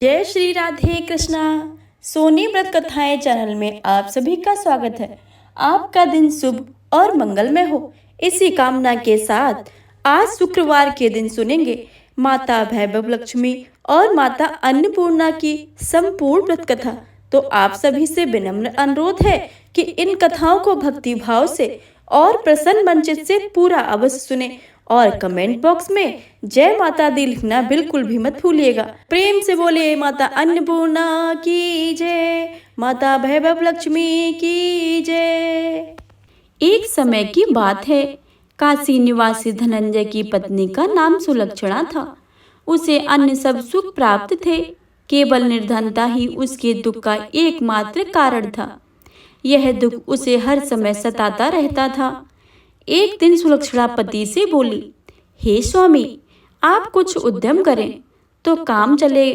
जय श्री राधे कृष्णा। सोनी व्रत कथाएं चैनल में आप सभी का स्वागत है। आपका दिन शुभ और मंगलमय हो, इसी कामना के साथ आज शुक्रवार के दिन सुनेंगे माता वैभव लक्ष्मी और माता अन्नपूर्णा की संपूर्ण व्रत कथा। तो आप सभी से विनम्र अनुरोध है कि इन कथाओं को भक्ति भाव से और प्रसन्न मनचित से पूरा अवश्य सुने और कमेंट बॉक्स में जय माता दी लिखना बिल्कुल भी मत भूलिएगा। प्रेम से बोले माता अन्नपूर्णा की जय, माता वैभव लक्ष्मी की जय। एक समय की बात है, काशी निवासी धनंजय की पत्नी का नाम सुलक्षणा था। उसे अन्य सब सुख प्राप्त थे, केवल निर्धनता ही उसके दुख का एकमात्र कारण था। यह दुख उसे हर समय सताता रहता था। एक दिन सुलक्षणा पति से बोली, हे स्वामी, आप कुछ उद्यम करें तो काम चले,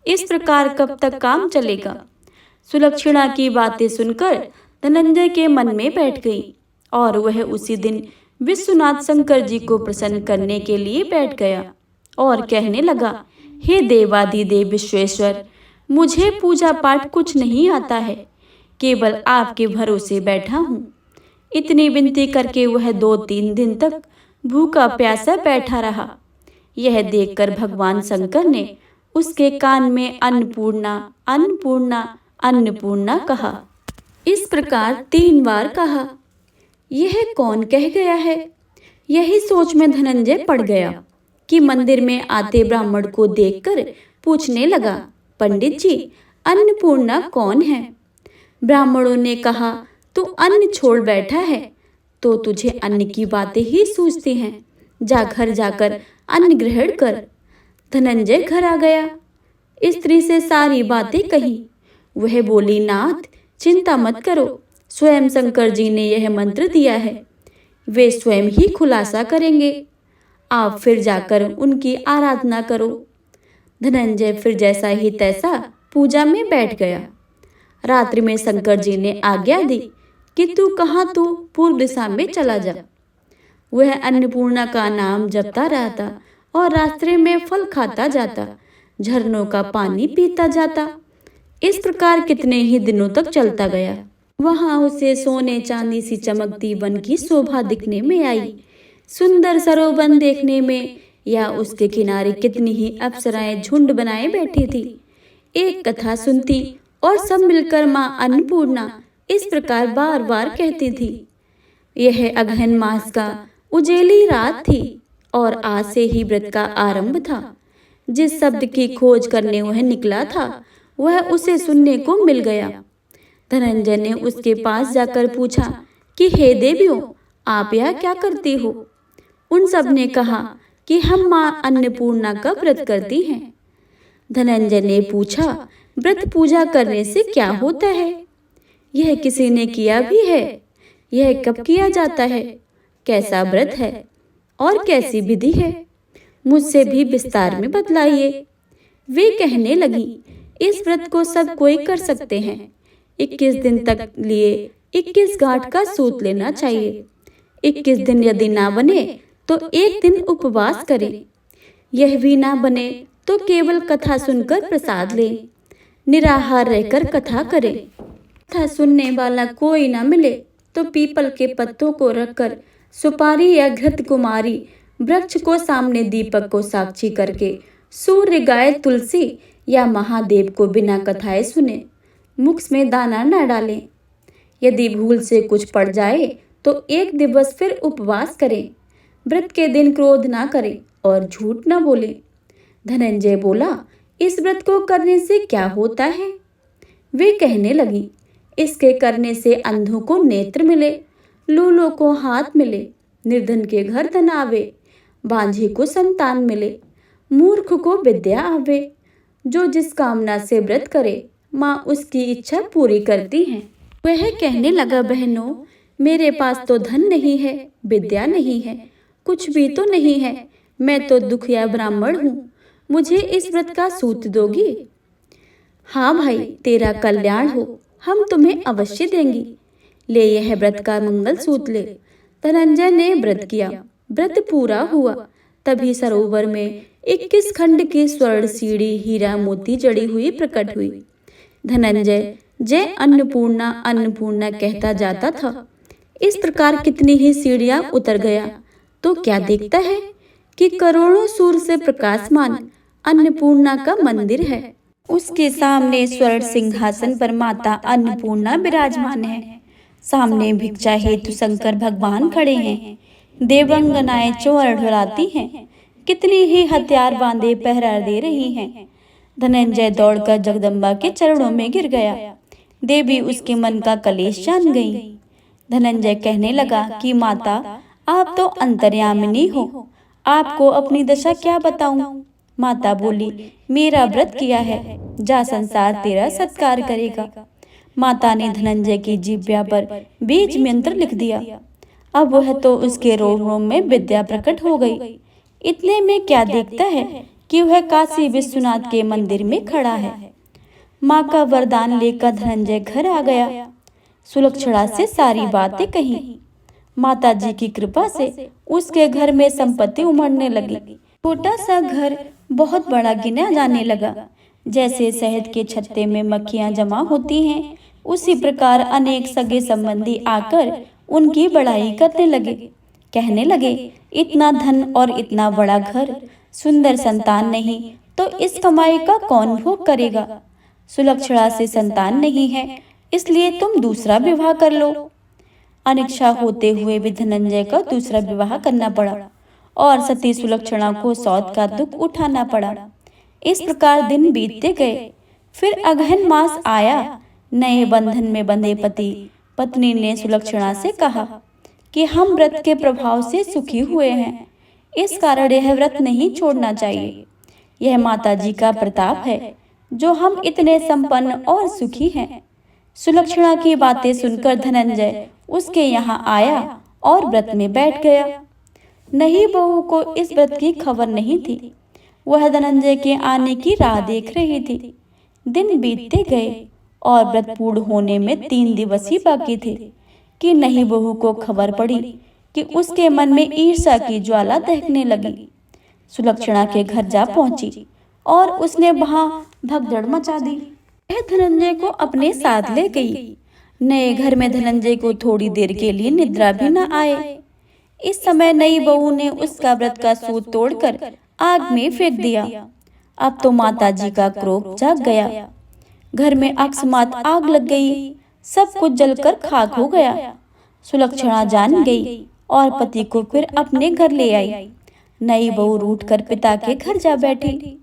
इस प्रकार कब तक काम चलेगा। सुलक्षणा की बातें सुनकर धनंजय के मन में बैठ गई और वह उसी दिन विश्वनाथ शंकर जी को प्रसन्न करने के लिए बैठ गया और कहने लगा, हे देवादिदेव विश्वेश्वर, मुझे पूजा पाठ कुछ नहीं आता है, केवल आपके भरोसे बैठा हूँ। इतनी विनती करके वह 2-3 दिन तक भूखा प्यासा बैठा रहा। यह देखकर भगवान शंकर ने उसके कान में अन्नपूर्णा अन्नपूर्णा अन्नपूर्णा कहा। इस प्रकार 3 बार कहा। यह कौन कह गया है? यही सोच में धनंजय पड़ गया कि मंदिर में आते ब्राह्मण को देखकर पूछने लगा, पंडित जी, अन्नपूर्णा कौन है? ब्राह्मणों ने कहा, तू अन्न छोड़ बैठा है तो तुझे अन्न की बातें ही सूझती हैं। जा घर जाकर अन्न ग्रहण कर। धनंजय घर आ गया, स्त्री से सारी बातें कही। वह बोली, नाथ, चिंता मत करो, स्वयं शंकर जी ने यह मंत्र दिया है, वे स्वयं ही खुलासा करेंगे। आप फिर जाकर उनकी आराधना करो। धनंजय फिर जैसा ही तैसा पूजा में बैठ गया। रात्रि में शंकर जी ने आज्ञा दी कि तू पूर्व दिशा में चला जा। वह अन्नपूर्णा का नाम जपता रहता और रास्ते में फल खाता जाता, झरनों का पानी पीता जाता। इस प्रकार कितने ही दिनों तक चलता गया। वहां उसे सोने चांदी सी चमकती वन की शोभा दिखने में आई। सुंदर सरोवर देखने में या उसके किनारे कितनी ही अप्सराएं झुंड बनाए बैठी थी। एक कथा सुनती और सब मिलकर माँ अन्नपूर्णा इस प्रकार बार बार कहती थी। यह अगहन मास का उजेली रात थी और आज से ही व्रत का आरंभ था। जिस शब्द की खोज करने वह निकला था, वह उसे सुनने को मिल गया। धनंजय ने उसके पास जाकर पूछा कि हे देवियों, आप यह क्या करती हो? उन सब ने कहा कि हम माँ अन्नपूर्णा का व्रत करती हैं। धनंजय ने पूछा, व्रत पूजा करने से क्या होता है? यह किसी ने किया भी है? यह कब किया जाता है? कैसा व्रत है और कैसी विधि है? मुझसे भी विस्तार में बतलाइए। वे कहने लगी, इस व्रत को सब कोई कर सकते हैं। 21 दिन तक लिए 21 गांठ का सूत लेना चाहिए। 21 दिन यदि ना बने तो एक दिन उपवास करें। यह भी ना बने तो केवल कथा सुनकर प्रसाद लें। निराहार रहकर कथा करें। कथा सुनने वाला कोई ना मिले तो पीपल के पत्तों को रखकर सुपारी या घृत कुमारी वृक्ष को सामने दीपक को साक्षी करके सूर्य, गाय, तुलसी या महादेव को बिना कथाएं सुने मुख में दाना न डालें। यदि भूल से कुछ पड़ जाए तो 1 दिवस फिर उपवास करें। व्रत के दिन क्रोध ना करें और झूठ न बोले। धनंजय बोला, इस व्रत को करने से क्या होता है? वे कहने लगी, इसके करने से अंधों को नेत्र मिले, लूलों को हाथ मिले, निर्धन के घर धन आवे, बांझे को संतान मिले, मूर्ख को विद्या आवे। जो जिस कामना से व्रत करे, माँ उसकी इच्छा पूरी करती है। वह कहने लगा, बहनों, मेरे पास तो धन नहीं है, विद्या नहीं है, कुछ भी तो नहीं है। मैं तो दुखिया ब्राह्मण हूँ, मुझे इस व्रत का सूत दोगी? हाँ भाई, तेरा कल्याण हो, हम तुम्हें अवश्य देंगी। ले यह व्रत का मंगल सूत ले। धनंजय ने व्रत किया। व्रत पूरा हुआ, तभी सरोवर में 21 खंड की स्वर्ण सीढ़ी हीरा मोती जड़ी हुई प्रकट हुई। धनंजय जय अन्नपूर्णा अन्नपूर्णा कहता जाता था। इस प्रकार कितनी ही सीढ़ियां उतर गया तो क्या देखता है कि करोड़ों सूर्य से प्रकाशमान अन्नपूर्णा का मंदिर है। उसके सामने स्वर्ण सिंहासन पर माता अन्नपूर्णा विराजमान है। सामने भिक्षा हेतु शंकर भगवान खड़े हैं। देवंगनाएं चोर ढुलाती हैं। कितनी ही हथियार बांधे पहरा दे रही हैं। धनंजय दौड़कर जगदम्बा के चरणों में गिर गया। देवी उसके मन का कलेश जान गई। धनंजय कहने लगा कि माता, आप तो अंतर्यामिनी हो, आपको अपनी दशा क्या बताऊं। माता बोली, मेरा व्रत किया है, जा संसार तेरा सत्कार करेगा। माता ने धनंजय की जिह्वा पर बीज मंत्र लिख दिया। अब वह तो उसके रोम रोम में विद्या प्रकट हो गई। इतने में क्या देखता है कि वह काशी विश्वनाथ के मंदिर में खड़ा है। माँ का वरदान लेकर धनंजय घर आ गया। सुलक्षणा से सारी बातें कही। माता जी की कृपा से उसके घर में संपत्ति उमड़ने लगी। छोटा सा घर बहुत बड़ा गिना जाने लगा। जैसे शहद के छत्ते में मक्खियां जमा होती हैं, उसी प्रकार अनेक सगे संबंधी आकर उनकी बड़ाई करने लगे। कहने लगे, इतना धन और इतना बड़ा घर, सुंदर संतान नहीं तो इस कमाई का कौन भोग करेगा। सुलक्षणा से संतान नहीं है, इसलिए तुम दूसरा विवाह कर लो। अनिच्छा होते हुए भी धनंजय का दूसरा विवाह करना पड़ा और सती सुलक्षणा को सौत का दुख उठाना पड़ा। इस प्रकार दिन बीतते गए। फिर अगहन मास आया। नए बंधन में बंधे पति पत्नी ने सुलक्षणा से कहा कि हम व्रत के प्रभाव से सुखी हुए हैं, इस कारण यह व्रत नहीं छोड़ना चाहिए। यह माता जी का प्रताप है जो हम इतने संपन्न और सुखी हैं। सुलक्षणा की बातें सुनकर धनंजय उसके यहाँ आया और व्रत में बैठ गया। नहीं बहू को इस व्रत की खबर नहीं थी। वह धनंजय के आने की राह देख रही थी। दिन बीतते गए और व्रत पूर्ण होने में 3 दिवस ही बाकी थे कि नहीं बहू को खबर पड़ी कि उसके मन में ईर्ष्या की ज्वाला दहकने लगी। सुलक्षणा के घर जा पहुंची और उसने वहां भगदड़ मचा दी। वह धनंजय को अपने साथ ले गई। नए घर में धनंजय को थोड़ी देर के लिए निद्रा भी न आए। इस समय नई बहू ने उसका व्रत का सूत तोड़कर आग में फेंक दिया। अब तो माता जी का क्रोध जाग गया। घर में अकस्मात आग लग गई। सब कुछ जलकर खाक हो गया। सुलक्षणा जान गई और पति को फिर अपने घर ले आई। नई बहू रूठकर पिता के घर जा बैठी।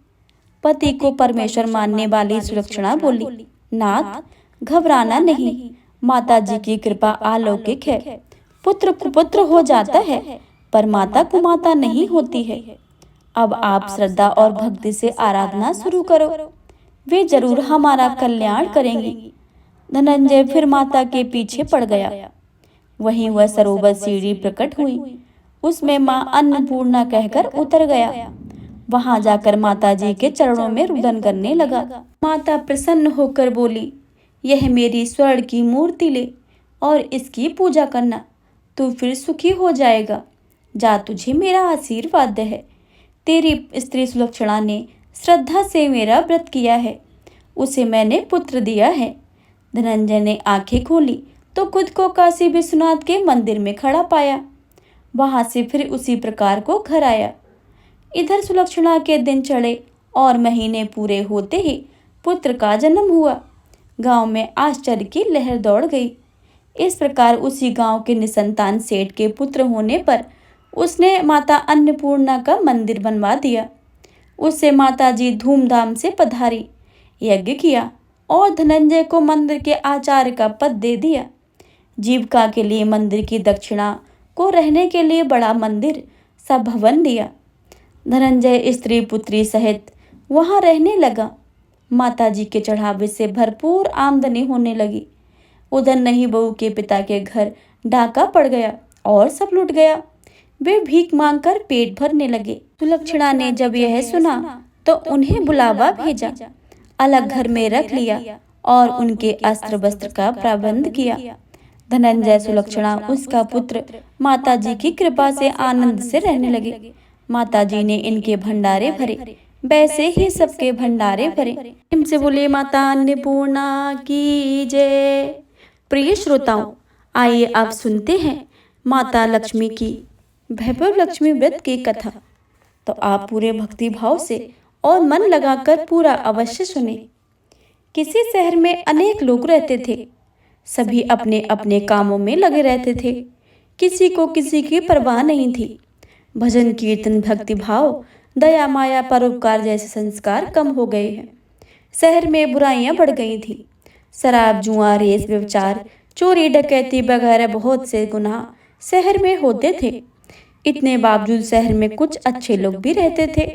पति को परमेश्वर मानने वाली सुलक्षणा बोली, नाथ, घबराना नहीं, माता जी की कृपा अलौकिक है। पुत्र कुपुत्र हो जाता है पर माता कुमाता नहीं होती है। अब आप श्रद्धा और भक्ति से आराधना शुरू करो, वे जरूर हमारा कल्याण करेंगी। धनंजय फिर माता के पीछे पड़ गया। वहीं वह सरोवर सीढ़ी प्रकट हुई। उसमें माँ अन्नपूर्णा कहकर उतर गया। वहां जाकर माता जी के चरणों में रुदन करने लगा। माता प्रसन्न होकर बोली, यह मेरी स्वर्ण की मूर्ति ले और इसकी पूजा करना, तू फिर सुखी हो जाएगा। जा, तुझे मेरा आशीर्वाद है। तेरी स्त्री सुलक्षणा ने श्रद्धा से मेरा व्रत किया है, उसे मैंने पुत्र दिया है। धनंजय ने आंखें खोली तो खुद को काशी विश्वनाथ के मंदिर में खड़ा पाया। वहां से फिर उसी प्रकार को घर आया। इधर सुलक्षणा के दिन चढ़े और महीने पूरे होते ही पुत्र का जन्म हुआ। गांव में आश्चर्य की लहर दौड़ गई। इस प्रकार उसी गांव के निसंतान सेठ के पुत्र होने पर उसने माता अन्नपूर्णा का मंदिर बनवा दिया। उससे माता जी धूमधाम से पधारी, यज्ञ किया और धनंजय को मंदिर के आचार्य का पद दे दिया। जीविका के लिए मंदिर की दक्षिणा को रहने के लिए बड़ा मंदिर सा भवन दिया। धनंजय स्त्री पुत्री सहित वहां रहने लगा। माता जी के चढ़ावे से भरपूर आमदनी होने लगी। उधर नहीं बहू के पिता के घर डाका पड़ गया और सब लूट गया। वे भीख मांगकर पेट भरने लगे। सुलक्षणा ने जब यह सुना तो उन्हें बुलावा भेजा, अलग घर में रख लिया और उनके अस्त्र वस्त्र का प्रबंध किया। धनंजय, सुलक्षणा, उसका पुत्र माता जी की कृपा से आनंद से रहने लगे। माताजी ने इनके भंडारे भरे, वैसे ही सबके भंडारे भरे। इनसे बोले माता अन्नपूर्णा की जय। प्रिय श्रोताओं, आइए आप सुनते हैं माता लक्ष्मी की वैभव लक्ष्मी व्रत की कथा। तो आप पूरे भक्ति भाव से और मन लगाकर पूरा अवश्य सुने। किसी शहर में अनेक लोग रहते थे। सभी अपने अपने कामों में लगे रहते थे। किसी को किसी की परवाह नहीं थी। भजन कीर्तन भक्ति भाव दया माया परोपकार जैसे संस्कार कम हो गए हैं। शहर में बुराइयां बढ़ गई थी। शराब जुआ रेस व्यभिचार चोरी डकैती वगैरह बहुत से गुनाह शहर में होते थे। इतने बावजूद शहर में कुछ अच्छे लोग भी रहते थे।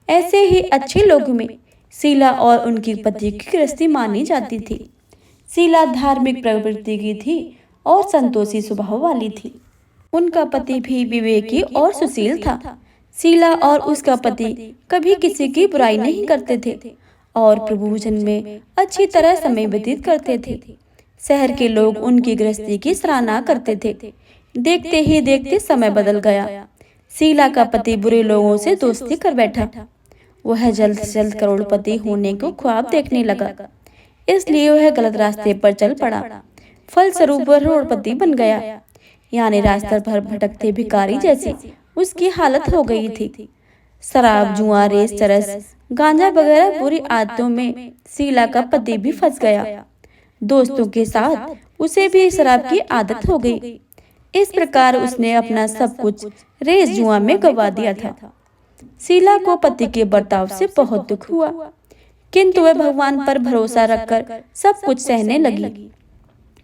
ऐसे ही अच्छे लोगों में शीला और उनकी पति की गृहस्थी मानी जाती थी। शीला धार्मिक प्रवृत्ति की थी और संतोषी स्वभाव वाली थी। उनका पति भी विवेकी और सुशील था। शीला और उसका पति कभी किसी की बुराई नहीं करते थे और प्रभु भजन में अच्छी तरह समय व्यतीत करते थे। शहर के लोग उनकी गृहस्थी की सराहना करते थे। देखते ही देखते समय बदल गया। शीला का पति बुरे लोगों से दोस्ती कर बैठा। वह जल्द से जल्द करोड़पति होने को ख्वाब देखने लगा, इसलिए वह गलत रास्ते पर चल पड़ा। फलस्वरूप वह करोड़पति बन गया। यानी रास्ते पर भटकते भिखारी जैसी उसकी हालत हो गई थी। शराब जुआ रेस चरस गांजा वगैरह बुरी आदतों में शीला का पति भी फंस गया। दोस्तों के साथ उसे भी शराब की आदत हो गई। इस प्रकार उसने अपना सब कुछ रेस जुआ में गवा दिया था। शीला को पति के बर्ताव से बहुत दुख हुआ, किंतु वह भगवान पर भरोसा रखकर सब कुछ सहने लगी।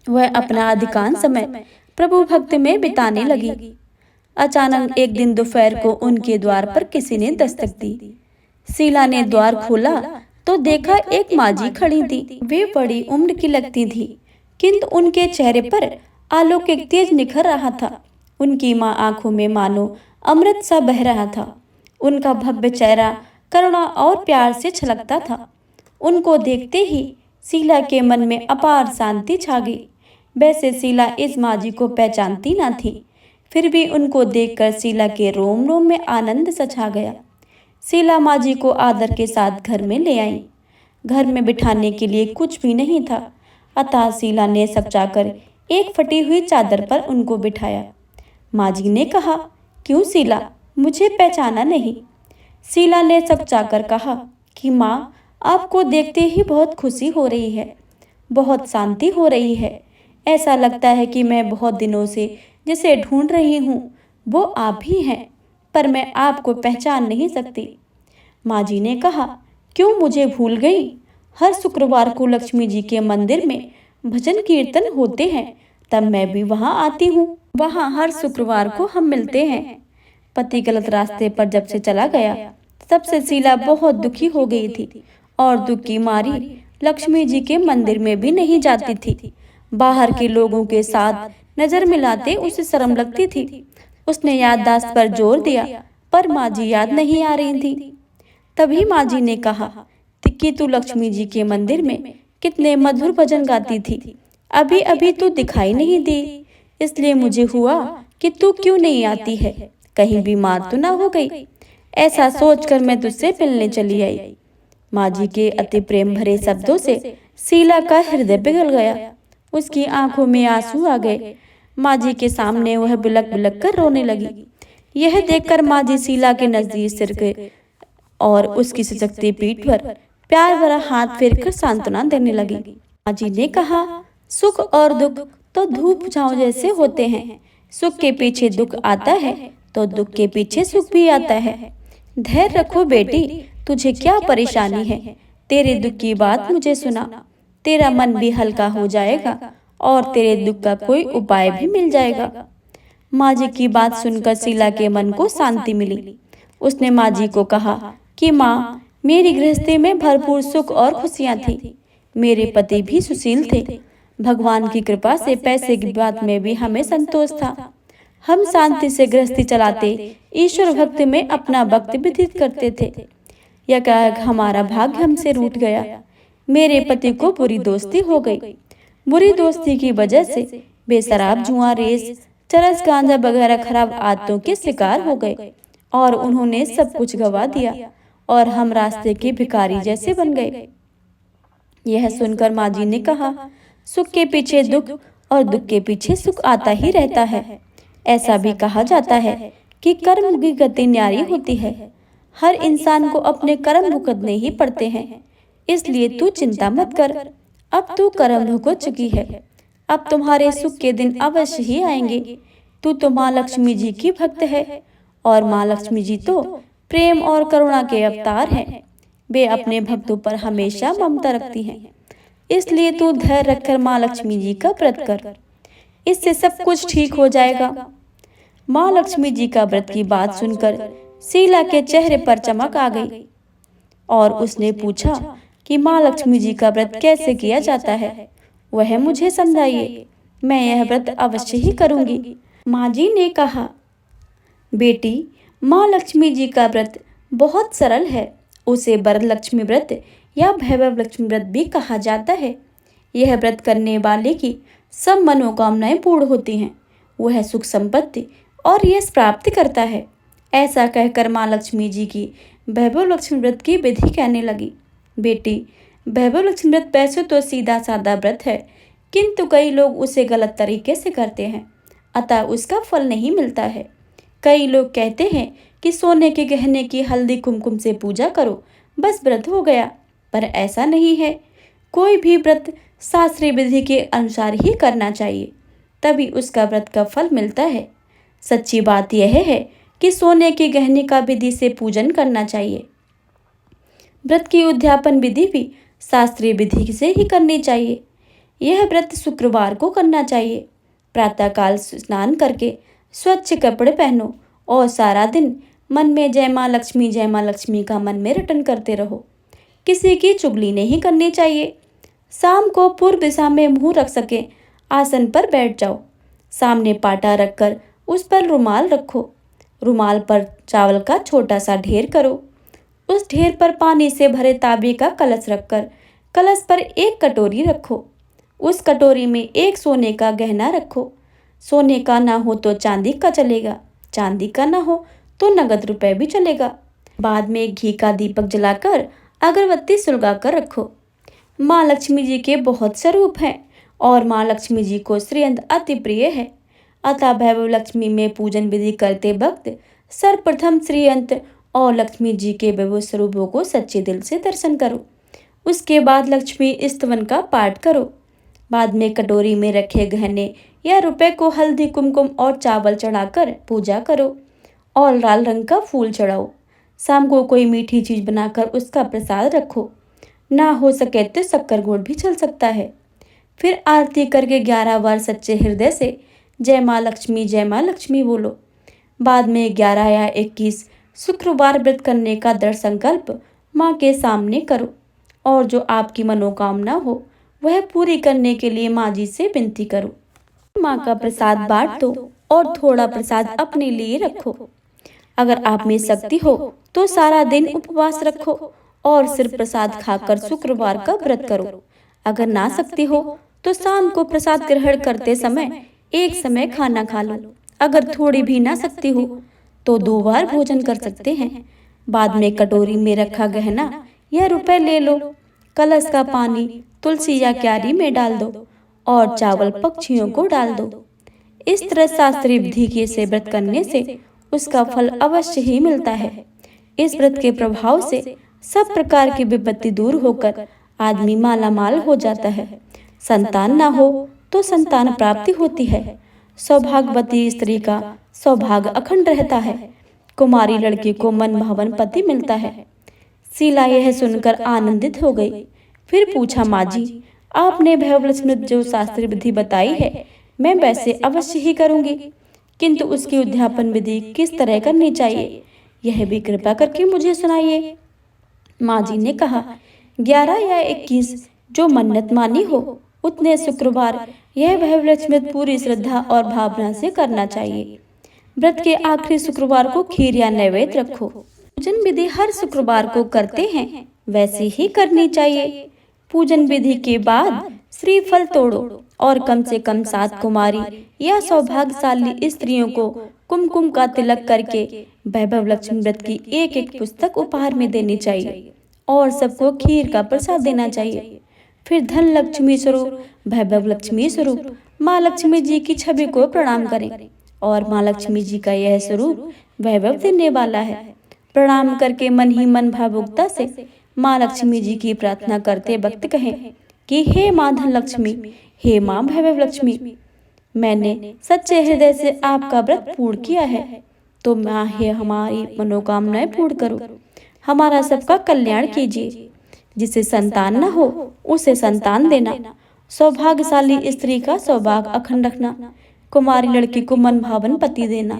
वह अपना अधिकांश समय प्रभु भक्ति में बिताने लगी। अचानक एक दिन दोपहर को उनके द्वार पर किसी ने दस्तक दी। शीला ने द्वार खोला तो देखा एक माजी खड़ी थी। वे बड़ी उम्र की लगती थी, किंतु उनके चेहरे पर अलौकिक तेज निखर रहा था। उनकी माँ आंखों में मानो अमृत सा बह रहा था। उनका भव्य चेहरा करुणा और प्यार से छलकता था। उनको देखते ही शीला के मन में अपार शांति छा गई। वैसे शीला इस माजी को पहचानती न थी, फिर भी उनको देखकर शीला के रोम रोम में आनंद सा छा गया। शीला माजी को आदर के साथ घर में ले आई। घर में बिठाने के लिए कुछ भी नहीं था, अतः शीला ने सकचाकर एक फटी हुई चादर पर उनको बिठाया। माजी ने कहा, क्यों शीला, मुझे पहचाना नहीं? शीला ने सकचाकर कहा कि माँ, आपको देखते ही बहुत खुशी हो रही है, बहुत शांति हो रही है। ऐसा लगता है कि मैं बहुत दिनों से जिसे ढूंढ रही हूँ वो आप ही हैं, पर मैं आपको पहचान नहीं सकती। माजी ने कहा, क्यों मुझे भूल गई? हर शुक्रवार को लक्ष्मी जी के मंदिर में भजन कीर्तन होते हैं, तब मैं भी वहाँ आती हूँ। वहाँ हर शुक्रवार को हम मिलते हैं। पति गलत रास्ते पर जब से चला गया, तब से शीला बहुत दुखी हो गई थी और दुख की मारी लक्ष्मी जी के मंदिर में भी नहीं जाती थी। बाहर के लोगों के साथ नजर मिलाते उसे शर्म लगती थी। उसने याददाश्त पर जोर दिया, पर माजी याद नहीं आ रही थी। तभी माजी ने कहा कि तू लक्ष्मी जी के मंदिर में कितने मधुर भजन गाती थी, अभी अभी तू दिखाई नहीं दी, इसलिए मुझे हुआ कि तू क्यों नहीं आती है, कहीं बीमार तो ना हो गई। ऐसा सोचकर मैं तुझसे मिलने चली आई। माजी के अति प्रेम भरे शब्दों से शीला का हृदय पिघल गया। उसकी आंखों में आंसू आ गए। माजी के सामने वह बिलक बिलक कर रोने लगी। यह देखकर माजी शीला के नजदीक सिर गए और उसकी सजगती पीठ पर प्यार भरा हाथ फेरकर सांत्वना देने लगी। माजी ने कहा, सुख और दुख तो धूप छांव जैसे होते हैं। सुख के पीछे दुख आता है तो दुख के पीछे सुख भी आता है। धैर्य रखो बेटी, तुझे क्या परेशानी है? तेरे दुख की बात मुझे सुना, तेरा मन भी हल्का हो जाएगा और तेरे दुख का कोई उपाय भी मिल जाएगा। माजी की बात सुनकर शीला के मन को शांति मिली। उसने माजी को कहा कि माँ, मेरी गृहस्थी में भरपूर सुख और खुशियाँ थी। मेरे पति भी सुशील थे। भगवान की कृपा से पैसे की बात में भी हमें संतोष था। हम शांति से गृहस्थी चलाते, ईश्वर भक्ति में अपना वक्त व्यतीत करते थे। यह क्या हमारा भाग्य हमसे रूठ गया। मेरे पति को बुरी दोस्ती हो गई। बुरी दोस्ती की वजह से वे शराब जुआ रेस चरस गांजा वगैरह खराब आदतों के शिकार हो गए और उन्होंने सब कुछ गवा दिया और हम रास्ते के भिखारी जैसे बन गए। यह सुनकर माँ जी ने कहा, सुख के पीछे दुख और दुख के पीछे सुख आता ही रहता है। ऐसा भी कहा जाता है कि कर्म की गति न्यारी होती है। हर इंसान को अपने कर्म भुगतने ही पड़ते हैं, इसलिए तू चिंता मत कर। अब तू कर्म भुगत चुकी है, अब तुम्हारे सुख के दिन अवश्य ही आएंगे। तू तो माँ लक्ष्मी जी की भक्त है और माँ लक्ष्मी जी तो प्रेम और करुणा के अवतार हैं। वे अपने भक्तों पर हमेशा ममता रखती हैं। इसलिए तू धैर्य रखकर माँ लक्ष्मी जी का व्रत कर, इससे सब कुछ ठीक हो जाएगा। माँ लक्ष्मी जी का व्रत की बात सुनकर शीला के चेहरे पर चमक आ गई और उसने पूछा कि माँ लक्ष्मी जी का व्रत कैसे किया जाता है, वह मुझे समझाइए, मैं यह व्रत अवश्य ही करूंगी। माँ जी ने कहा, बेटी, माँ लक्ष्मी जी का व्रत बहुत सरल है। उसे वरलक्ष्मी व्रत या भैरव लक्ष्मी व्रत भी कहा जाता है। यह व्रत करने वाले की सब मनोकामनाएं पूर्ण होती हैं। वह सुख संपत्ति और यश प्राप्त करता है। ऐसा कहकर माँ लक्ष्मी जी की वैभव लक्ष्मी व्रत की विधि कहने लगी। बेटी, वैभव लक्ष्मी व्रत वैसे तो सीधा साधा व्रत है, किंतु कई लोग उसे गलत तरीके से करते हैं, अतः उसका फल नहीं मिलता है। कई लोग कहते हैं कि सोने के गहने की हल्दी कुमकुम से पूजा करो, बस व्रत हो गया, पर ऐसा नहीं है। कोई भी व्रत शास्त्रीय विधि के अनुसार ही करना चाहिए, तभी उसका व्रत का फल मिलता है। सच्ची बात यह है कि सोने के गहने का विधि से पूजन करना चाहिए। व्रत की उद्यापन विधि भी शास्त्रीय विधि से ही करनी चाहिए। यह व्रत शुक्रवार को करना चाहिए। प्रातःकाल स्नान करके स्वच्छ कपड़े पहनो और सारा दिन मन में जय माँ लक्ष्मी का मन में रटन करते रहो। किसी की चुगली नहीं करनी चाहिए। शाम को पूर्व दिशा में मुंह रख सके आसन पर बैठ जाओ। सामने पाटा रखकर उस पर रुमाल रखो। रुमाल पर चावल का छोटा सा ढेर करो। उस ढेर पर पानी से भरे तांबे का कलश रखकर कलश पर एक कटोरी रखो। उस कटोरी में एक सोने का गहना रखो। सोने का ना हो तो चांदी का चलेगा, चांदी का ना हो तो नगद रुपए भी चलेगा। बाद में घी का दीपक जलाकर अगरबत्ती सुलगाकर रखो। माँ लक्ष्मी जी के बहुत स्वरूप हैं और माँ लक्ष्मी जी को श्रीअंत अति प्रिय है, अतः वैभव लक्ष्मी में पूजन विधि करते वक्त सर्वप्रथम श्रीअंत और लक्ष्मी जी के वैभव स्वरूपों को सच्चे दिल से दर्शन करो। उसके बाद लक्ष्मी स्तवन का पाठ करो। बाद में कटोरी में रखे गहने या रुपए को हल्दी कुमकुम और चावल चढ़ाकर पूजा करो और लाल रंग का फूल चढ़ाओ। शाम को कोई मीठी चीज बनाकर उसका प्रसाद रखो। ना हो सके तो शक्कर गुड़ भी चल सकता है। फिर आरती करके 11 बार सच्चे हृदय से जय माँ लक्ष्मी बोलो। बाद में 11 या 21 शुक्रवार व्रत करने का दृढ़ संकल्प माँ के सामने करो और जो आपकी मनोकामना हो वह पूरी करने के लिए माँ जी से विनती करो। माँ का प्रसाद बांट दो और थोड़ा प्रसाद अपने लिए रखो। अगर आप में शक्ति हो तो सारा दिन उपवास रखो और सिर्फ प्रसाद खाकर शुक्रवार का व्रत करो। अगर ना शक्ति हो तो शाम को प्रसाद ग्रहण करते समय एक समय खाना खा लो। अगर थोड़ी भी ना शक्ति हो तो 2 बार भोजन कर सकते हैं। बाद में कटोरी में रखा गहना या रुपए ले लो। कलश का पानी तुलसी या क्यारी में डाल दो और चावल पक्षियों को डाल दो। इस तरह शास्त्रीय विधि से व्रत करने से उसका फल अवश्य ही मिलता है। इस व्रत के प्रभाव से सब प्रकार की विपत्ति दूर होकर आदमी माला माल हो जाता है। संतान ना हो तो संतान प्राप्ति होती है। सौभाग्यवती स्त्री का सौभाग्य अखंड रहता है। कुमारी लड़की को मन भावन पति मिलता है। शीला यह सुनकर आनंदित हो गई। फिर पूछा, माँ जी, आपने वैभव लक्ष्मी जो शास्त्रीय विधि बताई है मैं वैसे अवश्य ही करूंगी, किंतु उसकी उद्यापन विधि किस तरह करनी चाहिए यह भी कृपा करके मुझे सुनाइए। माँ जी ने कहा, 11 या 21 जो मन्नत मानी हो उतने शुक्रवार यह वैभव लक्ष्मी पूरी श्रद्धा और भावना से करना चाहिए। व्रत के आखिरी शुक्रवार को खीर या नैवेद्य रखो। पूजन विधि हर शुक्रवार को करते हैं वैसी ही करनी चाहिए। पूजन विधि के बाद श्रीफल तोड़ो और कम से कम 7 कुमारी या सौभाग्यशाली स्त्रियों को कुमकुम का तिलक करके वैभव लक्ष्मी व्रत की एक एक पुस्तक उपहार में देनी चाहिए और सबको खीर का प्रसाद देना चाहिए। फिर धन लक्ष्मी स्वरूप, वैभव लक्ष्मी स्वरूप माँ लक्ष्मी जी की छवि को प्रणाम करें और माँ लक्ष्मी जी का यह स्वरूप वैभव देने वाला है। प्रणाम करके मन ही मन भावुकता से माँ लक्ष्मी जी की प्रार्थना करते वक्त कहें कि हे माँ धन लक्ष्मी, हे माँ वैभव लक्ष्मी, मैंने सच्चे हृदय से आपका व्रत पूर्ण किया है, तो माँ हे हमारी मनोकामनाएं पूर्ण करो, हमारा सबका कल्याण कीजिए। जिसे संतान न हो उसे संतान देना, सौभाग्यशाली स्त्री का सौभाग्य अखंड रखना, कुमारी लड़की को मन भावन पति देना।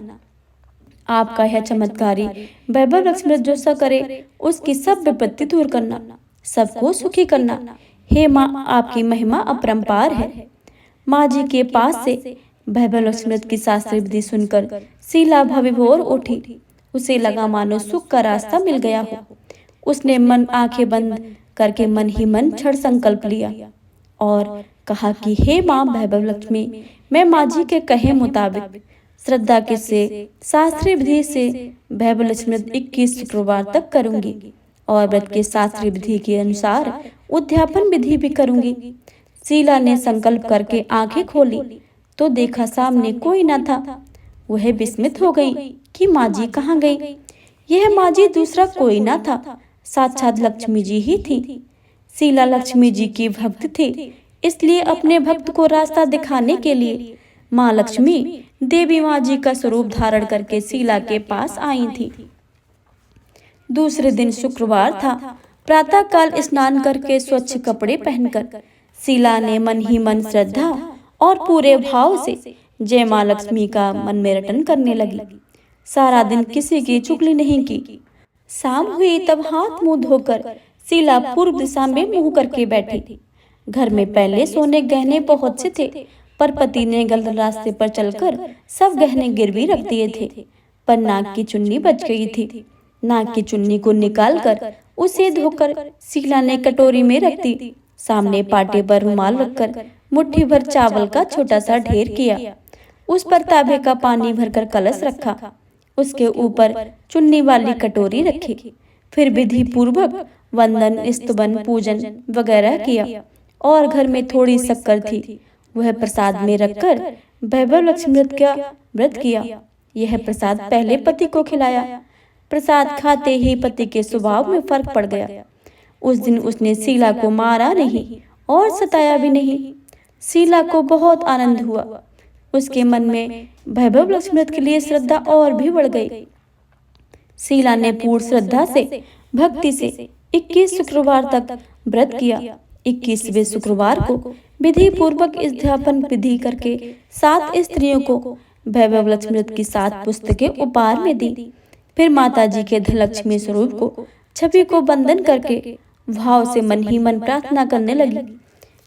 आपका यह चमत्कारी वैभव लक्ष्मी जो सा करे उसकी सब विपत्ति दूर करना, सबको सुखी करना। हे माँ, आपकी महिमा अपरंपार है। माँ जी के पास से वैभव लक्ष्मी की शास्त्रीय विधि सुनकर शीला भविभोर उठी। उसे लगा मानो सुख का रास्ता मिल गया हो। उसने मन आंखें बंद करके मन ही मन क्षण संकल्प लिया और कहा कि हे माँ वैभव लक्ष्मी, मैं माँ जी के कहे मुताबिक श्रद्धा के से शास्त्रीय विधि से वैभव लक्ष्मी 21 शुक्रवार तक करूंगी और व्रत के शास्त्रीय विधि के अनुसार उद्यापन विधि भी करूंगी। शीला ने संकल्प करके आंखें खोली तो देखा सामने कोई न था। वह विस्मित हो गई कि माँ जी कहाँ गई। यह माँ जी दूसरा कोई न था, साक्षात लक्ष्मी जी ही थी। शीला लक्ष्मी जी की भक्त थी, इसलिए अपने भक्त को रास्ता दिखाने के लिए माँ लक्ष्मी देवी माँ जी का स्वरूप धारण करके शीला के पास आई थी। दूसरे दिन शुक्रवार था। प्रातः काल स्नान करके स्वच्छ कपड़े पहनकर शीला ने मन ही मन श्रद्धा और पूरे भाव से जय माँ लक्ष्मी का मन में रटन करने लगी। सारा दिन किसी की चुगली नहीं की। शाम हुई तब हाथ मुंह धोकर शीला पूर्व दिशा में मुंह करके बैठी। घर में पहले सोने गहने बहुत से थे, पर पति ने गलत रास्ते पर चलकर सब गहने गिरवी रख दिए थे। पर नाक की चुन्नी बच गई थी। नाक की चुन्नी को निकालकर उसे धोकर शीला ने कटोरी में रख दी। सामने पाटे पर रुमाल रखकर मुट्ठी भर चावल का छोटा सा ढेर किया। उस पर तांबे का पानी भरकर कलश रखा। उसके ऊपर चुन्नी वाली कटोरी रखी। फिर विधि पूर्वक वंदन, स्तुवन, पूजन वगैरह किया और घर में थोड़ी शक्कर थी, वह प्रसाद में रखकर वैभव लक्ष्मी व्रत किया। यह प्रसाद पहले पति को खिलाया। प्रसाद खाते ही पति के स्वभाव में फर्क पड़ गया। उस दिन उसने शीला को मारा नहीं और सताया भी नहीं। शीला को बहुत आनंद हुआ। उसके मन में वैभव लक्ष्मी के लिए श्रद्धा और भी बढ़ गई। शीला ने पूर्ण श्रद्धा से, भक्ति से 21 शुक्रवार तक व्रत किया। 21वें शुक्रवार को विधि पूर्वक इस्ध्यापन विधि करके 7 स्त्रियों को वैभव लक्ष्मी की 7 पुस्तकें उपहार में दी। फिर माता जी के धनलक्ष्मी स्वरूप को छवि को बंधन करके भाव से मन ही मन प्रार्थना करने लगी।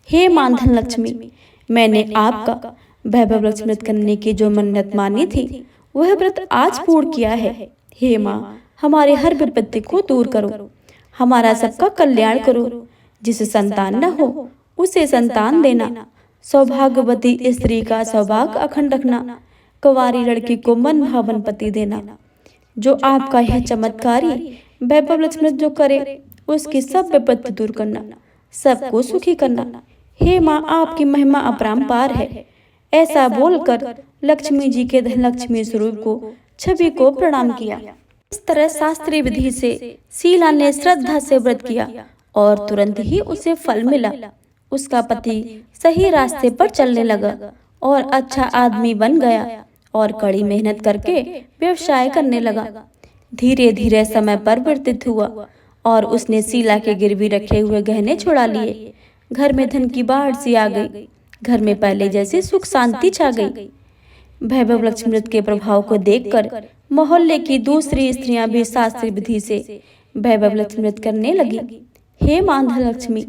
हे मां धनलक्ष्मी, मैंने आपका वैभव लक्ष्मी करने की जो मन्नत मानी थी वह व्रत आज पूर्ण किया है। हे माँ, हमारे हर विपत्ति को दूर करो, हमारा सबका कल्याण करो। जिसे संतान न हो उसे संतान देना, सौभाग्यवती स्त्री का सौभाग्य अखंड रखना, कुंवारी लड़की को मन भावन पति देना। जो आपका यह चमत्कारी वैभव लक्ष्मी जो करे उसकी सब विपत्ति दूर करना, सबको सुखी करना। हे माँ, आपकी महिमा अपरंपार है। ऐसा बोलकर लक्ष्मी जी के धनलक्ष्मी स्वरूप को छवि को प्रणाम किया। इस तरह शास्त्रीय विधि से शीला ने श्रद्धा से व्रत किया और तुरंत ही उसे फल मिला। उसका पति सही रास्ते पर चलने लगा और अच्छा आदमी बन गया और कड़ी मेहनत करके व्यवसाय करने लगा। धीरे धीरे समय परिवर्तित हुआ और उसने शीला के गिरवी रखे हुए गहने छुड़ा लिए। घर में धन की बाढ़ सी आ गई। घर में पहले जैसे सुख शांति छा गई। वैभव लक्ष्मी के प्रभाव को देखकर मोहल्ले की दूसरी स्त्रियां भी शास्त्रीय विधि से वैभव लक्ष्मी करने लगी। हे मां धनलक्ष्मी,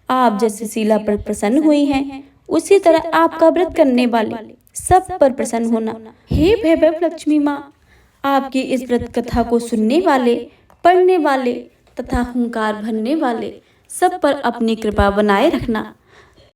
आप जैसे शीला पर प्रसन्न हुई हैं, उसी तरह आपका व्रत करने वाले सब पर प्रसन्न होना। हे वैभव लक्ष्मी माँ, आपकी इस व्रत कथा को सुनने वाले, पढ़ने वाले तथा हुंकार भरने वाले सब पर अपनी कृपा बनाए रखना।